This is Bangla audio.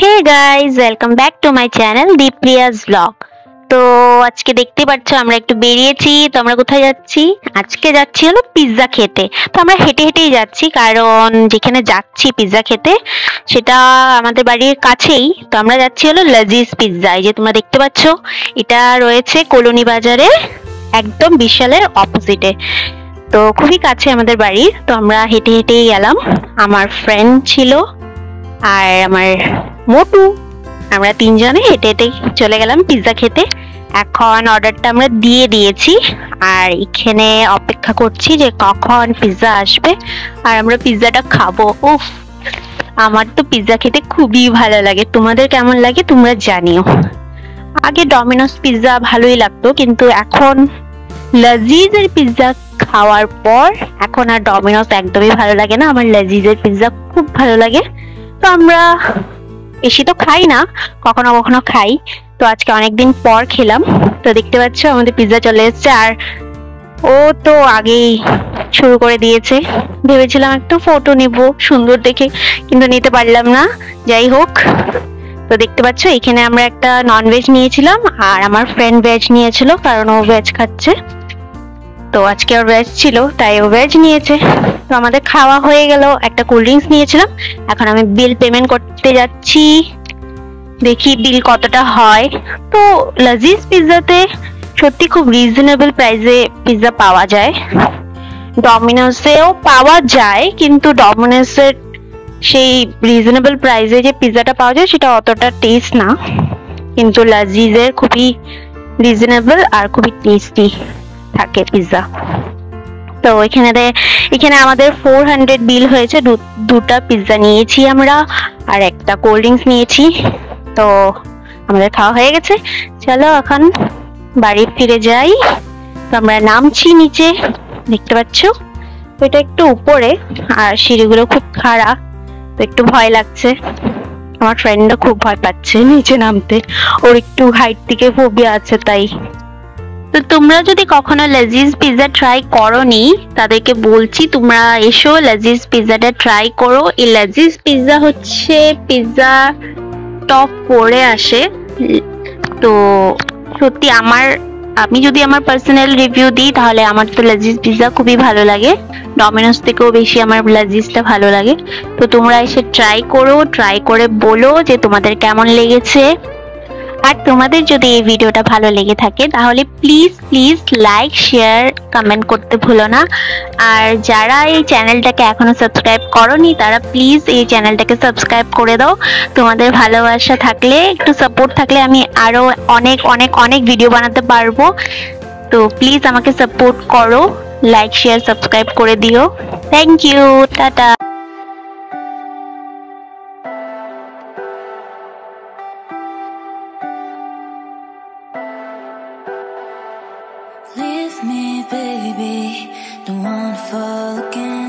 Hey guys, welcome back to my channel Dipriya's vlog. তো আজকে দেখতে পাচ্ছ আমরা একটু বেরিয়েছি। তো আমরা কোথায় যাচ্ছি? আজকে যাচ্ছি হলো পিৎজা খেতে। তো আমরা হেঁটে হেঁটেই যাচ্ছি, কারণ যেখানে যাচ্ছি পিৎজা খেতে সেটা আমাদের বাড়ির কাছেই। তো আমরা যাচ্ছি হলো লাজিজ পিৎজা। এই যে তোমরা দেখতে পাচ্ছ, এটা রয়েছে কলোনি বাজারে, একদম বিশালের অপোজিটে। তো খুবই কাছে আমাদের বাড়ির। তো আমরা হেঁটে হেঁটেই গেলাম, আমার ফ্রেন্ড ছিল আর আমার মোটু, আমরা তিনজনে হেঁটে হেঁটে চলে গেলাম পিৎজা খেতে। এখন অর্ডারটা আমরা দিয়ে দিয়েছি আর এখানে অপেক্ষা করছি যে কখন পিৎজা আসবে আর আমরা পিৎজাটা খাবো। উফ, আমার তো পিৎজা খেতে খুবই ভালো লাগে। তোমাদের কেমন লাগে তোমরা জানিও। আগে ডমিনোস পিৎজা ভালোই লাগতো, কিন্তু এখন লাজিজের পিৎজা খাওয়ার পর এখন আর ডমিনোস একদমই ভালো লাগে না। আমার লাজিজের পিৎজা খুব ভালো লাগে। তো আমরা বেশি তো খাই না, কখনো কখনো খাই। তো আজকে অনেকদিন পর খেলাম। তো দেখতে পাচ্ছ আমাদের পিৎজা চলে এসেছে আর ও তো আগেই শুরু করে দিয়েছে। ভেবেছিলাম একটু ফটো নেব সুন্দর দেখে, কিন্তু নিতে পারলাম না। যাই হোক, তো দেখতে পাচ্ছ এখানে আমরা একটা নন ভেজ নিয়েছিলাম আর আমার ফ্রেন্ড ভেজ নিয়েছিল, কারণ ও ভেজ খাচ্ছে। তো আজকে ওর ভেজ ছিল তাই ও ভেজ নিয়েছে। তো আমাদের খাওয়া হয়ে গেল, একটা কোল্ড ড্রিঙ্কস নিয়েছিলাম। এখন আমি বিল পেমেন্ট করতে যাচ্ছি, দেখি বিল কতটা হয়। তো লাজিজ পিৎজাতে সত্যি খুব রিজনেবল প্রাইসে পিৎজা পাওয়া যায়। ডমিনোসেও পাওয়া যায়, কিন্তু ডমিনোসের সেই রিজনেবল প্রাইসে যে পিৎজাটা পাওয়া যায় সেটা অতটা টেস্ট না, কিন্তু লাজিজের খুবই রিজনেবল আর খুবই টেস্টি থাকে পিৎজা। তো এখানে আমাদের 400 বিল হয়েছে। দুটা পিৎজা নিয়েছি আমরা আর একটা কোল্ড ড্রিঙ্কস নিয়েছি। তো আমাদের খাওয়া হয়ে গেছে, চলো এখন বাড়ি ফিরে যাই। তো আমরা নামছি নিচে, দেখতে পাচ্ছ এটা একটু উপরে আর সিঁড়িগুলো খুব খারাপ, তো একটু ভয় লাগছে। আমার ফ্রেন্ডও খুব ভয় পাচ্ছে নিচে নামতে, ওর একটু হাইট থেকে ফোবিয়া আছে তাই। তো তোমরা যদি কখনো লাজিজ পিৎজা ট্রাই করোনি তাদেরকে বলছি তোমরা এসো, লাজিজ পিৎজাটা ট্রাই করো। এই লাজিজ পিৎজা হচ্ছে পিৎজা টপ 4-এ আসে। তো সত্যি আমি যদি আমার পার্সোনাল রিভিউ দিই তাহলে আমার তো লাজিজ পিৎজা খুবই ভালো লাগে। ডমিনোস থেকেও বেশি আমার লাজিজটা ভালো লাগে। তো তোমরা এসে ট্রাই করো, ট্রাই করে বলো যে তোমাদের কেমন লেগেছে। আর তোমাদের যদি এই ভিডিওটা ভালো লেগে থাকে তাহলে please please like share comment করতে ভুলো না। আর যারা এই চ্যানেলটাকে এখনো সাবস্ক্রাইব করোনি তারা প্লিজ এই চ্যানেলটাকে সাবস্ক্রাইব করে দাও। তোমাদের ভালোবাসা থাকলে, একটু সাপোর্ট থাকলে আমি আরো অনেক অনেক অনেক ভিডিও বানাতে পারবো। তো প্লিজ আমাকে সাপোর্ট করো, লাইক শেয়ার সাবস্ক্রাইব করে দিও। Thank you, tata. Leave me, baby, don't wanna fall again.